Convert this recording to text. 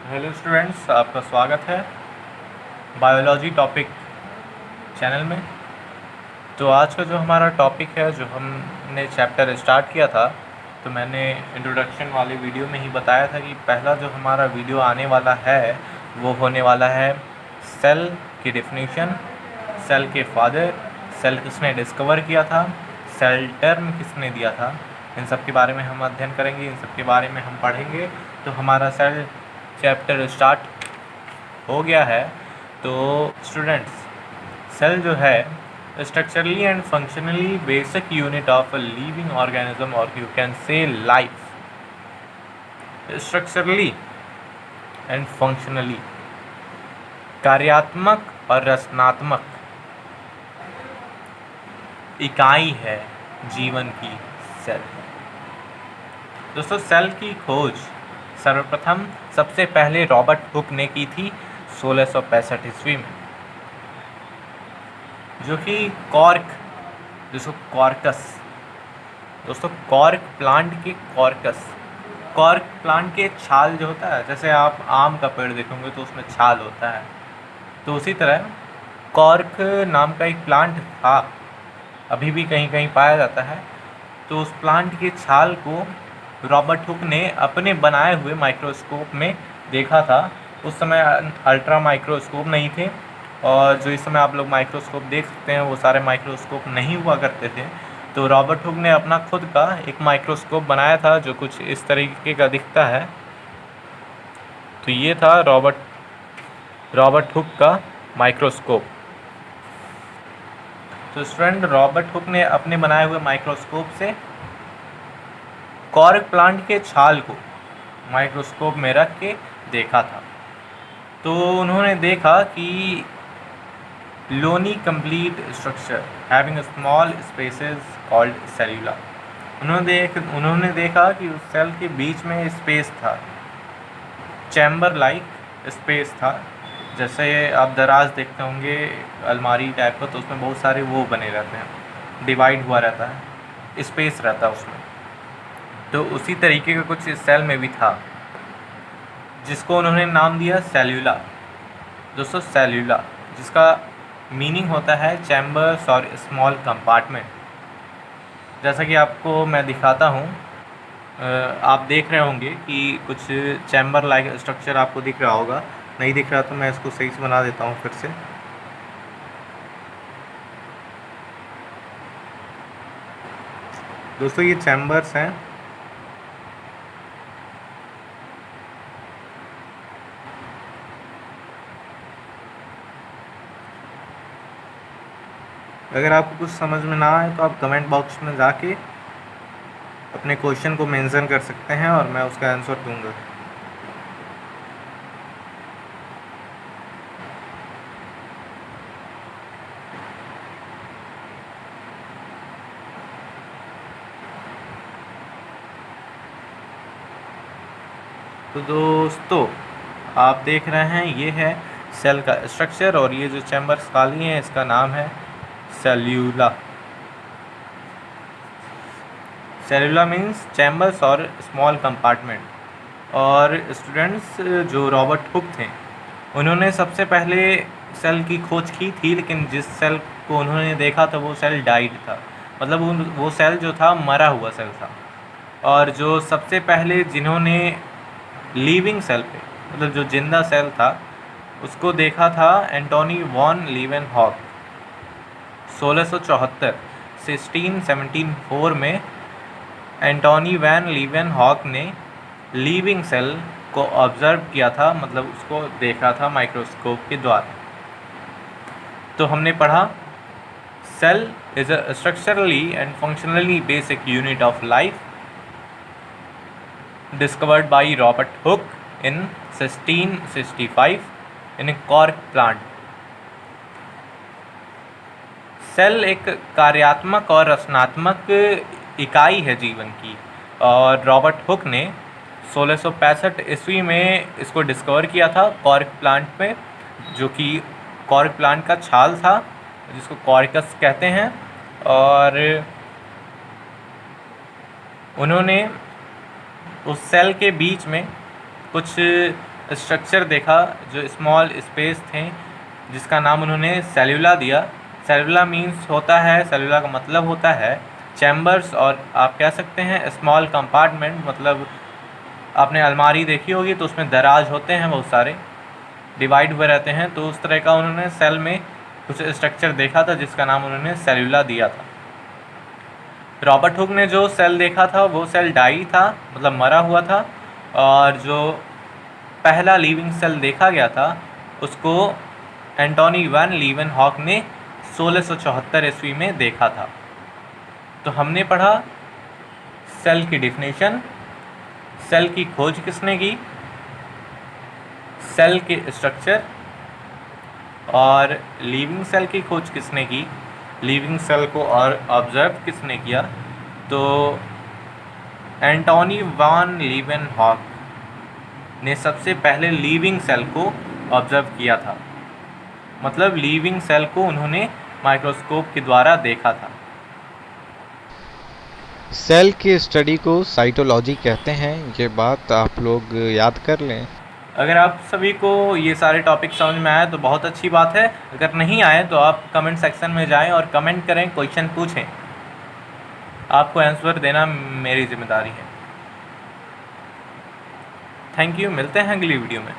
Hello students, आपका स्वागत है बायोलॉजी टॉपिक चैनल में। तो आज का जो हमारा टॉपिक है, जो हमने चैप्टर स्टार्ट किया था, तो मैंने इंट्रोडक्शन वाले वीडियो में ही बताया था कि पहला जो हमारा वीडियो आने वाला है वो होने वाला है सेल की डेफिनेशन, सेल के फादर, सेल किसने डिस्कवर किया था, सेल टर्म किसने दिया था। इन सब के बारे में हम अध्ययन करेंगे, इन सब के बारे में हम पढ़ेंगे। तो हमारा सेल चैप्टर स्टार्ट हो गया है। तो स्टूडेंट्स, सेल जो है structurally and functionally basic unit of a living organism, और you can say life. Structurally and functionally, कार्यात्मक और रचनात्मक इकाई है जीवन की सेल। दोस्तों, सेल की खोज सर्वप्रथम सबसे पहले रॉबर्ट हुक ने की थी 1665 ईस्वी में, जो कि जिसको कॉर्कस, दोस्तों कॉर्क प्लांट के कॉर्क प्लांट के छाल जो होता है, जैसे आप आम का पेड़ देखोगे तो उसमें छाल होता है, तो उसी तरह कॉर्क नाम का एक प्लांट था, अभी भी कहीं कहीं पाया जाता है। तो उस प्लांट के छाल को रॉबर्ट हुक ने अपने बनाए हुए माइक्रोस्कोप में देखा था। उस समय अल्ट्रा माइक्रोस्कोप नहीं थे, और जो इस समय आप लोग माइक्रोस्कोप देख सकते हैं वो सारे माइक्रोस्कोप नहीं हुआ करते थे। तो रॉबर्ट हुक ने अपना खुद का एक माइक्रोस्कोप बनाया था जो कुछ इस तरीके का दिखता है। तो ये था रॉबर्ट हुक का माइक्रोस्कोप। तो स्टूडेंट, रॉबर्ट हुक ने अपने बनाए हुए माइक्रोस्कोप से कॉर्क प्लांट के छाल को माइक्रोस्कोप में रख के देखा था। तो उन्होंने देखा कि लोनी complete structure having small spaces called cellula. उन्होंने देखा कि उस सेल के बीच में स्पेस था, चैम्बर लाइक स्पेस था। जैसे आप दराज देखते होंगे अलमारी टाइप का, तो उसमें बहुत सारे वो बने रहते हैं, डिवाइड हुआ रहता है, स्पेस रहता है उसमें। तो उसी तरीके का कुछ इस सेल में भी था, जिसको उन्होंने नाम दिया सेल्यूला। दोस्तों, सेल्यूला जिसका मीनिंग होता है चैम्बर्स और स्मॉल कंपार्टमेंट। जैसा कि आपको मैं दिखाता हूँ, आप देख रहे होंगे कि कुछ चैम्बर लाइक स्ट्रक्चर आपको दिख रहा होगा। नहीं दिख रहा तो मैं इसको सही से बना देता हूँ फिर से। दोस्तों, ये चैम्बर्स हैं। अगर आपको कुछ समझ में ना आए तो आप कमेंट बॉक्स में जाके अपने क्वेश्चन को मेंशन कर सकते हैं और मैं उसका आंसर दूंगा। तो दोस्तों, आप देख रहे हैं ये है सेल का स्ट्रक्चर, और ये जो चैम्बर्स खाली हैं इसका नाम है सेल्यूला। सेल्यूला मीन्स चैम्बर्स और स्मॉल कंपार्टमेंट। और स्टूडेंट्स, जो रॉबर्ट हुक थे उन्होंने सबसे पहले सेल की खोज की थी, लेकिन जिस सेल को उन्होंने देखा था वो सेल डाइड था, मतलब वो सेल जो था मरा हुआ सेल था। और जो सबसे पहले जिन्होंने लिविंग सेल पे, मतलब जो जिंदा सेल था, उसको देखा था एंटोनी वॉन लीवेनहॉक 1674 से 1674 में। एंटोनी वैन लीवेनहॉक ने लिविंग सेल को ऑब्जर्व किया था, मतलब उसको देखा था माइक्रोस्कोप के द्वारा। तो हमने पढ़ा cell is a structurally and functionally basic unit of life discovered by Robert Hooke in 1665 in a cork plant। Cell एक कार्यात्मक और रचनात्मक इकाई है जीवन की, और रॉबर्ट हुक ने 1665 ईस्वी में इसको डिस्कवर किया था कॉर्क प्लांट में, जो कि कॉर्क प्लांट का छाल था जिसको कॉर्कस कहते हैं। और उन्होंने उस सेल के बीच में कुछ स्ट्रक्चर देखा जो स्मॉल स्पेस थे, जिसका नाम उन्होंने सेल्यूला दिया। सेल्यूला मीन्स होता है, सेल्यूला का मतलब होता है चैम्बर्स, और आप कह सकते हैं स्मॉल कंपार्टमेंट, मतलब आपने अलमारी देखी होगी तो उसमें दराज होते हैं, बहुत सारे डिवाइड हुए रहते हैं, तो उस तरह का उन्होंने सेल में कुछ स्ट्रक्चर देखा था जिसका नाम उन्होंने सेल्यूला दिया था। रॉबर्ट हुक ने जो सेल देखा था वो सेल डाई था, मतलब मरा हुआ था, और जो पहला लिविंग सेल देखा गया था उसको एंटोनी वैन लीवेनहॉक ने 1674 ईस्वी में देखा था। तो हमने पढ़ा सेल की डिफिनेशन, सेल की खोज किसने की, सेल के स्ट्रक्चर, और लिविंग सेल की खोज किसने की, लिविंग सेल को और ऑब्जर्व किसने किया। तो एंटोनी वैन लीवेनहॉक ने सबसे पहले लिविंग सेल को ऑब्जर्व किया था, मतलब लिविंग सेल को उन्होंने माइक्रोस्कोप के द्वारा देखा था। सेल की स्टडी को साइटोलॉजी कहते हैं, ये बात आप लोग याद कर लें। अगर आप सभी को ये सारे टॉपिक समझ में आए तो बहुत अच्छी बात है, अगर नहीं आए तो आप कमेंट सेक्शन में जाएं और कमेंट करें, क्वेश्चन पूछें, आपको आंसर देना मेरी जिम्मेदारी है। थैंक यू, मिलते हैं अगली वीडियो में।